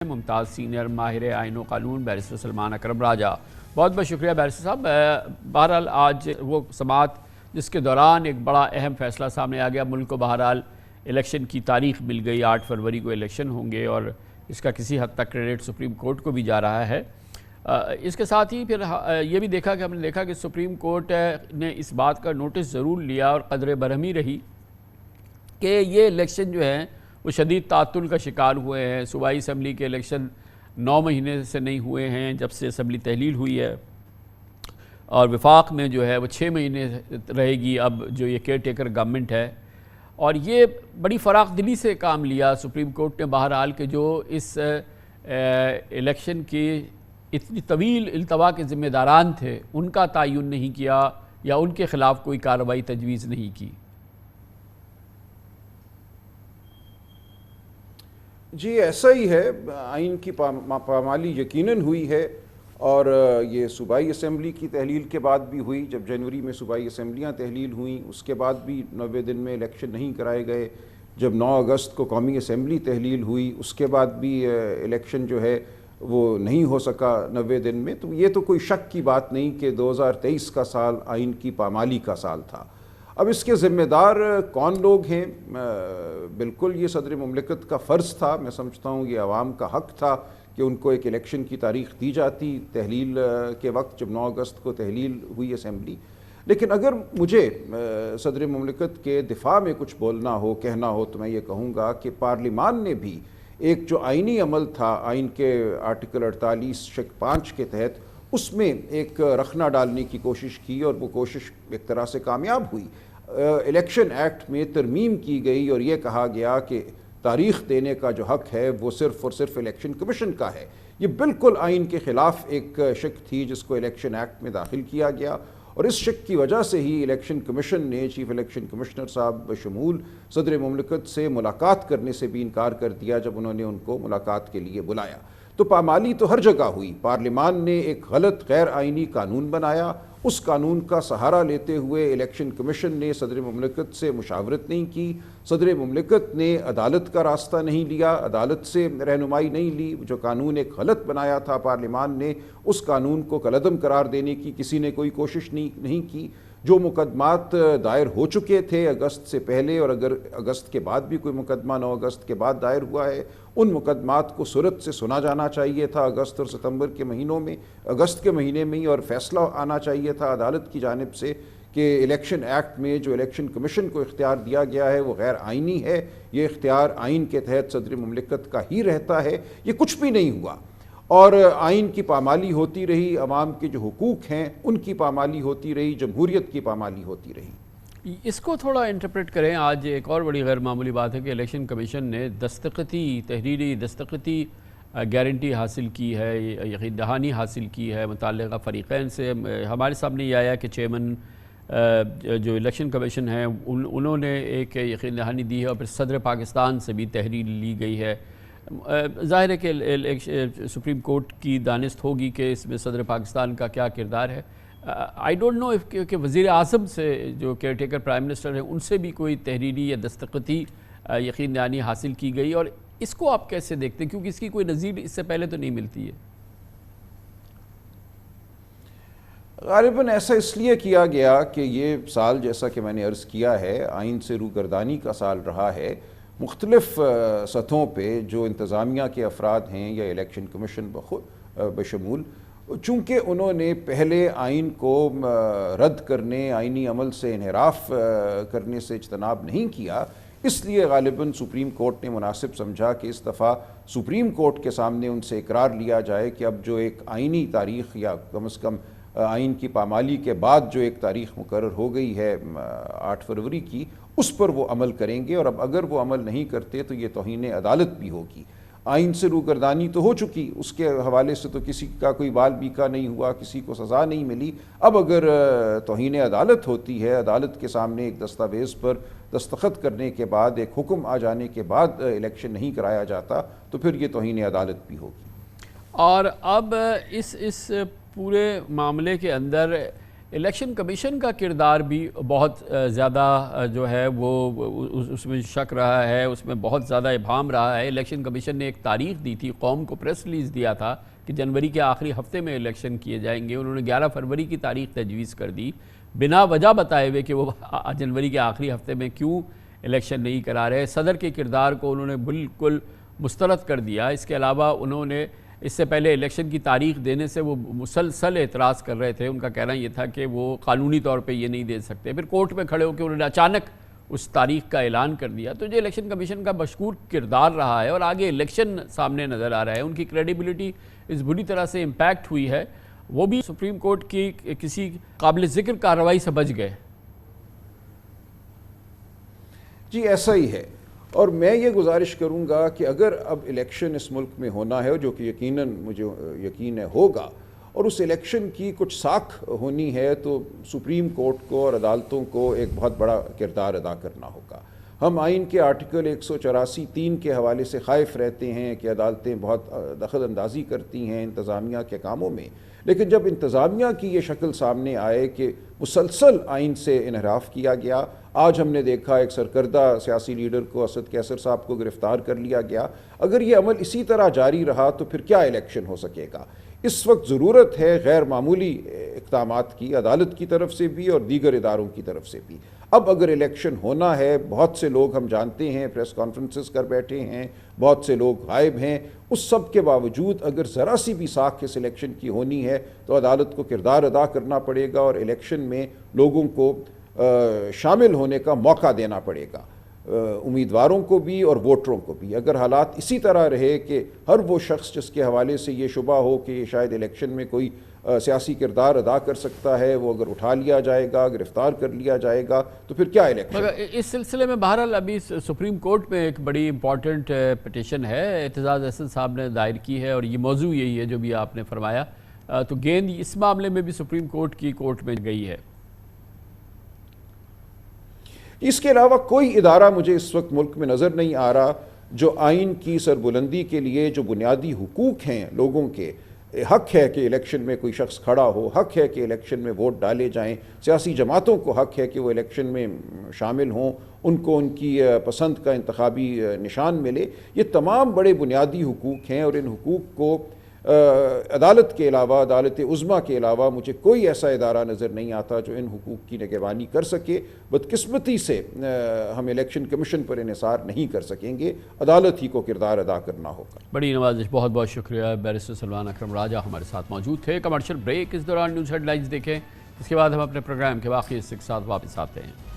ممتاز senior ماہر آئین و قانون بیرسٹر سلمان اکرم راجہ، بہت بہت شکریہ بیرسٹر صاحب۔ بہرحال آج وہ سماعت جس کے دوران ایک بڑا اہم فیصلہ سامنے آ گیا، ملک کو بہرحال الیکشن کی تاریخ مل گئی، 8 فروری کو الیکشن ہوں گے اور اس کا کسی حد تک کریڈٹ سپریم کورٹ کو بھی جا رہا ہے۔ اس کے ساتھ ہی پھر یہ بھی دیکھا کہ ہم نے دیکھا کہ سپریم کورٹ نے اس بات کا نوٹس ضرور لیا اور قدر برہمی رہی کہ یہ الیکشن جو ہے وہ شدید تعطل کا شکار ہوئے ہیں۔ صوبائی اسمبلی کے الیکشن 9 مہینے سے نہیں ہوئے ہیں جب سے اسمبلی تحلیل ہوئی ہے، اور وفاق میں جو ہے وہ 6 مہینے رہے گی اب جو یہ کیئر ٹیکر گورنمنٹ ہے، اور یہ بڑی فراخ دلی سے کام لیا سپریم کورٹ نے بہرحال کہ جو اس الیکشن کی اتنی طویل التوا کے ذمہ داران تھے ان کا تعین نہیں کیا یا ان کے خلاف کوئی کارروائی تجویز نہیں کی۔ جی ایسا ہی ہے، آئین کی پامالی یقیناً ہوئی ہے، اور یہ صوبائی اسمبلی کی تحلیل کے بعد بھی ہوئی۔ جب جنوری میں صوبائی اسمبلیاں تحلیل ہوئیں اس کے بعد بھی 90 دن میں الیکشن نہیں کرائے گئے۔ جب 9 اگست کو قومی اسمبلی تحلیل ہوئی اس کے بعد بھی الیکشن جو ہے وہ نہیں ہو سکا 90 دن میں۔ تو یہ تو کوئی شک کی بات نہیں کہ 2023 کا سال آئین کی پامالی کا سال تھا۔ اب اس کے ذمہ دار کون لوگ ہیں؟ بالکل یہ صدر مملکت کا فرض تھا، میں سمجھتا ہوں یہ عوام کا حق تھا کہ ان کو ایک الیکشن کی تاریخ دی جاتی تحلیل کے وقت جب 9 اگست کو تحلیل ہوئی اسمبلی۔ لیکن اگر مجھے صدر مملکت کے دفاع میں کچھ بولنا ہو، کہنا ہو، تو میں یہ کہوں گا کہ پارلیمان نے بھی ایک جو آئینی عمل تھا آئین کے آرٹیکل 48 شق 5 کے تحت، اس میں ایک رخنہ ڈالنے کی کوشش کی، اور وہ کوشش ایک طرح سے کامیاب ہوئی۔ الیکشن ایکٹ میں ترمیم کی گئی اور یہ کہا گیا کہ تاریخ دینے کا جو حق ہے وہ صرف اور صرف الیکشن کمیشن کا ہے۔ یہ بالکل آئین کے خلاف ایک شق تھی جس کو الیکشن ایکٹ میں داخل کیا گیا، اور اس شک کی وجہ سے ہی الیکشن کمیشن نے چیف الیکشن کمشنر صاحب بشمول صدر مملکت سے ملاقات کرنے سے بھی انکار کر دیا جب انہوں نے ان کو ملاقات کے لیے بلایا۔ تو پامالی تو ہر جگہ ہوئی۔ پارلیمان نے ایک غلط غیر آئینی قانون بنایا، اس قانون کا سہارا لیتے ہوئے الیکشن کمیشن نے صدر مملکت سے مشاورت نہیں کی، صدر مملکت نے عدالت کا راستہ نہیں لیا، عدالت سے رہنمائی نہیں لی۔ جو قانون ایک غلط بنایا تھا پارلیمان نے، اس قانون کو کالعدم قرار دینے کی کسی نے کوئی کوشش نہیں کی۔ جو مقدمات دائر ہو چکے تھے اگست سے پہلے، اور اگر اگست کے بعد بھی کوئی مقدمہ 9 اگست کے بعد دائر ہوا ہے، ان مقدمات کو صورت سے سنا جانا چاہیے تھا اگست اور ستمبر کے مہینوں میں، اگست کے مہینے میں ہی، اور فیصلہ آنا چاہیے تھا عدالت کی جانب سے کہ الیکشن ایکٹ میں جو الیکشن کمیشن کو اختیار دیا گیا ہے وہ غیر آئینی ہے، یہ اختیار آئین کے تحت صدر مملکت کا ہی رہتا ہے۔ یہ کچھ بھی نہیں ہوا، اور آئین کی پامالی ہوتی رہی، عوام کے جو حقوق ہیں ان کی پامالی ہوتی رہی، جمہوریت کی پامالی ہوتی رہی۔ اس کو تھوڑا انٹرپریٹ کریں۔ آج ایک اور بڑی غیر معمولی بات ہے کہ الیکشن کمیشن نے تحریری دستخطی گارنٹی حاصل کی ہے، یقین دہانی حاصل کی ہے متعلقہ فریقین سے۔ ہمارے سامنے یہ آیا کہ چیئرمین جو الیکشن کمیشن ہیں انہوں نے ایک یقین دہانی دی ہے، اور پھر صدر پاکستان سے بھی تحریر لی گئی ہے۔ ظاہر ہے کہ سپریم کورٹ کی دانست ہوگی کہ اس میں صدر پاکستان کا کیا کردار ہے۔ آئی ڈونٹ نو کہ وزیر اعظم سے جو کیئر ٹیکر پرائم منسٹر ہیں ان سے بھی کوئی تحریری یا دستخطی یقین دہانی حاصل کی گئی، اور اس کو آپ کیسے دیکھتے ہیں؟ کیونکہ اس کی کوئی نظیر اس سے پہلے تو نہیں ملتی ہے۔ غالباً ایسا اس لیے کیا گیا کہ یہ سال جیسا کہ میں نے عرض کیا ہے آئین سے روگردانی کا سال رہا ہے۔ مختلف سطحوں پہ جو انتظامیہ کے افراد ہیں یا الیکشن کمیشن بشمول، چونکہ انہوں نے پہلے آئین کو رد کرنے، آئینی عمل سے انحراف کرنے سے اجتناب نہیں کیا، اس لیے غالباً سپریم کورٹ نے مناسب سمجھا کہ اس دفعہ سپریم کورٹ کے سامنے ان سے اقرار لیا جائے کہ اب جو ایک آئینی تاریخ یا کم از کم آئین کی پامالی کے بعد جو ایک تاریخ مقرر ہو گئی ہے 8 فروری کی، اس پر وہ عمل کریں گے، اور اب اگر وہ عمل نہیں کرتے تو یہ توہین عدالت بھی ہوگی۔ آئین سے روگردانی تو ہو چکی، اس کے حوالے سے تو کسی کا کوئی بال بیکا نہیں ہوا، کسی کو سزا نہیں ملی۔ اب اگر توہین عدالت ہوتی ہے، عدالت کے سامنے ایک دستاویز پر دستخط کرنے کے بعد، ایک حکم آ جانے کے بعد الیکشن نہیں کرایا جاتا، تو پھر یہ توہین عدالت بھی ہوگی۔ اور اب اس پورے معاملے کے اندر الیکشن کمیشن کا کردار بھی بہت زیادہ جو ہے وہ اس میں شک رہا ہے، اس میں بہت زیادہ ابہام رہا ہے۔ الیکشن کمیشن نے ایک تاریخ دی تھی، قوم کو پریس ریلیز دیا تھا کہ جنوری کے آخری ہفتے میں الیکشن کیے جائیں گے۔ انہوں نے 11 فروری کی تاریخ تجویز کر دی، بنا وجہ بتائے ہوئے کہ وہ جنوری کے آخری ہفتے میں کیوں الیکشن نہیں کرا رہے۔ صدر کے کردار کو انہوں نے بالکل مسترد کر دیا۔ اس کے علاوہ انہوں نے اس سے پہلے الیکشن کی تاریخ دینے سے وہ مسلسل اعتراض کر رہے تھے۔ ان کا کہنا یہ تھا کہ وہ قانونی طور پہ یہ نہیں دے سکتے۔ پھر کورٹ میں کھڑے ہو کے انہوں نے اچانک اس تاریخ کا اعلان کر دیا۔ تو جو الیکشن کمیشن کا مشکور کردار رہا ہے اور آگے الیکشن سامنے نظر آ رہا ہے، ان کی کریڈیبلٹی اس بری طرح سے امپیکٹ ہوئی ہے، وہ بھی سپریم کورٹ کی کسی قابل ذکر کارروائی سے بچ گئے۔ جی ایسا ہی ہے، اور میں یہ گزارش کروں گا کہ اگر اب الیکشن اس ملک میں ہونا ہے، جو کہ یقیناً مجھے یقین ہے ہوگا، اور اس الیکشن کی کچھ ساکھ ہونی ہے، تو سپریم کورٹ کو اور عدالتوں کو ایک بہت بڑا کردار ادا کرنا ہوگا۔ ہم آئین کے آرٹیکل 184(3) کے حوالے سے خائف رہتے ہیں کہ عدالتیں بہت دخل اندازی کرتی ہیں انتظامیہ کے کاموں میں، لیکن جب انتظامیہ کی یہ شکل سامنے آئے کہ مسلسل آئین سے انحراف کیا گیا، آج ہم نے دیکھا ایک سرکردہ سیاسی لیڈر کو، اسد کیسر صاحب کو گرفتار کر لیا گیا، اگر یہ عمل اسی طرح جاری رہا تو پھر کیا الیکشن ہو سکے گا؟ اس وقت ضرورت ہے غیر معمولی اقدامات کی، عدالت کی طرف سے بھی اور دیگر اداروں کی طرف سے بھی۔ اب اگر الیکشن ہونا ہے، بہت سے لوگ ہم جانتے ہیں پریس کانفرنسز کر بیٹھے ہیں، بہت سے لوگ غائب ہیں، اس سب کے باوجود اگر ذرا سی بھی ساکھ اس الیکشن کی ہونی ہے تو عدالت کو کردار ادا کرنا پڑے گا اور الیکشن میں لوگوں کو شامل ہونے کا موقع دینا پڑے گا، امیدواروں کو بھی اور ووٹروں کو بھی۔ اگر حالات اسی طرح رہے کہ ہر وہ شخص جس کے حوالے سے یہ شبہ ہو کہ یہ شاید الیکشن میں کوئی سیاسی کردار ادا کر سکتا ہے، وہ اگر اٹھا لیا جائے گا، گرفتار کر لیا جائے گا، تو پھر کیا الیکشن؟ اس سلسلے میں بہرحال ابھی سپریم کورٹ میں ایک بڑی امپورٹنٹ پٹیشن ہے، اعتزاز احسن صاحب نے دائر کی ہے، اور یہ موضوع یہی ہے جو بھی آپ نے فرمایا۔ تو گیند اس معاملے میں بھی سپریم کورٹ کی کورٹ میں گئی ہے۔ اس کے علاوہ کوئی ادارہ مجھے اس وقت ملک میں نظر نہیں آ رہا جو آئین کی سربلندی کے لیے جو بنیادی حقوق ہیں لوگوں کے، حق ہے کہ الیکشن میں کوئی شخص کھڑا ہو، حق ہے کہ الیکشن میں ووٹ ڈالے جائیں، سیاسی جماعتوں کو حق ہے کہ وہ الیکشن میں شامل ہوں، ان کو ان کی پسند کا انتخابی نشان ملے۔ یہ تمام بڑے بنیادی حقوق ہیں، اور ان حقوق کو عدالت کے علاوہ، عدالت عظمیٰ کے علاوہ مجھے کوئی ایسا ادارہ نظر نہیں آتا جو ان حقوق کی نگہبانی کر سکے۔ بدقسمتی سے ہم الیکشن کمیشن پر انحصار نہیں کر سکیں گے، عدالت ہی کو کردار ادا کرنا ہوگا۔ بڑی نوازش، بہت بہت شکریہ۔ بیرسٹر سلمان اکرم راجہ ہمارے ساتھ موجود تھے۔ کمرشل بریک، اس دوران نیوز ہیڈ لائنز دیکھیں، اس کے بعد ہم اپنے پروگرام کے باقی حصے کے ساتھ واپس آتے ہیں۔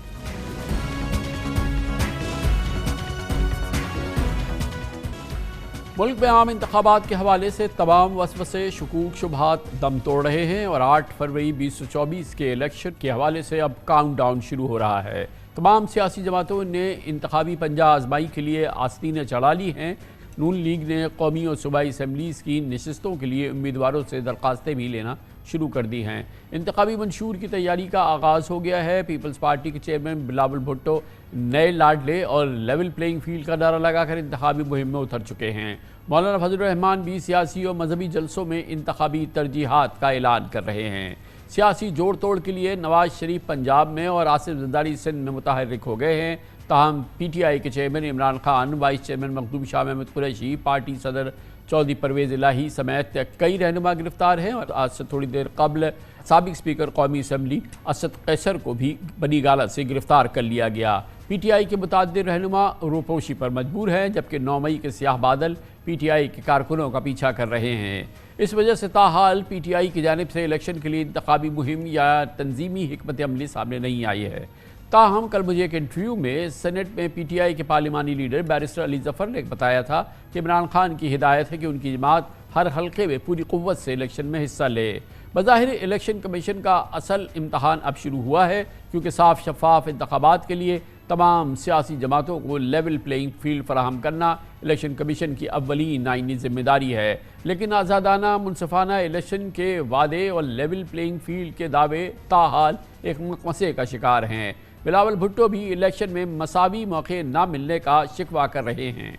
ملک میں عام انتخابات کے حوالے سے تمام وسوسے، شکوک، شبہات دم توڑ رہے ہیں، اور 8 فروری 2024 کے الیکشن کے حوالے سے اب کاؤنٹ ڈاؤن شروع ہو رہا ہے۔ تمام سیاسی جماعتوں نے انتخابی پنجہ آزمائی کے لیے آستینیں چڑھا لی ہیں۔ نون لیگ نے قومی اور صوبائی اسمبلیز کی نشستوں کے لیے امیدواروں سے درخواستیں بھی لینا شروع کر دی ہیں۔ انتخابی منشور کی تیاری کا آغاز ہو گیا ہے۔ پیپلز پارٹی کے چیئرمین بلاول بھٹو نئے لاڈلے اور لیول پلینگ فیلڈ کا نعرہ لگا کر انتخابی مہم میں اتر چکے ہیں۔ مولانا فضل الرحمان بھی سیاسی اور مذہبی جلسوں میں انتخابی ترجیحات کا اعلان کر رہے ہیں۔ سیاسی جوڑ توڑ کے لیے نواز شریف پنجاب میں اور آصف زرداری سندھ میں متحرک ہو گئے ہیں، تاہم پی ٹی آئی کے chairman Imran Khan, vice chairman Makhdoom Shah Mahmood Qureshi, party صدر چودھری پرویز الہی سمیت کئی رہنما گرفتار ہیں، اور آج سے تھوڑی دیر قبل سابق اسپیکر قومی اسمبلی اسد قیصر کو بھی بنی گالہ سے گرفتار کر لیا گیا۔ پی ٹی آئی کے متعدد رہنما روپوشی پر مجبور ہیں، جبکہ 9 مئی کے سیاہ بادل پی ٹی آئی کے کارکنوں کا پیچھا کر رہے ہیں۔ اس وجہ سے تاحال پی ٹی آئی کی جانب سے الیکشن کے لیے انتخابی مہم یا تنظیمی حکمت عملی سامنے نہیں آئی ہے۔ تاہم کل مجھے ایک انٹرویو میں سینٹ میں پی ٹی آئی کے پارلیمانی لیڈر بیرسٹر علی ظفر نے بتایا تھا کہ عمران خان کی ہدایت ہے کہ ان کی جماعت ہر حلقے میں پوری قوت سے الیکشن میں حصہ لے۔ بظاہر الیکشن کمیشن کا اصل امتحان اب شروع ہوا ہے، کیونکہ صاف شفاف انتخابات کے لیے تمام سیاسی جماعتوں کو لیول پلینگ فیلڈ فراہم کرنا الیکشن کمیشن کی اولین آئینی ذمہ داری ہے۔ لیکن آزادانہ منصفانہ الیکشن کے وعدے اور لیول پلینگ فیلڈ کے دعوے تاحال ایک مقمصے کا شکار ہیں۔ بلاول بھٹو بھی الیکشن میں مساوی موقع نہ ملنے کا شکوہ کر رہے ہیں۔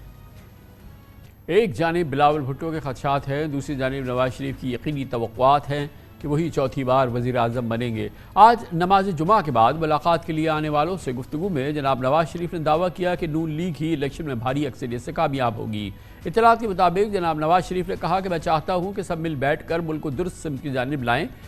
ایک جانب بلاول بھٹو کے خدشات ہیں، دوسری جانب نواز شریف کی یقینی توقعات ہیں کہ وہی چوتھی بار وزیر اعظم بنیں گے۔ آج نماز جمعہ کے بعد ملاقات کے لیے آنے والوں سے گفتگو میں جناب نواز شریف نے دعویٰ کیا کہ نون لیگ ہی الیکشن میں بھاری اکثریت سے کامیاب ہوگی۔ اطلاعات کے مطابق جناب نواز شریف نے کہا کہ میں چاہتا ہوں کہ سب مل بیٹھ کر ملک کو درست سمت کی جانب لائیں۔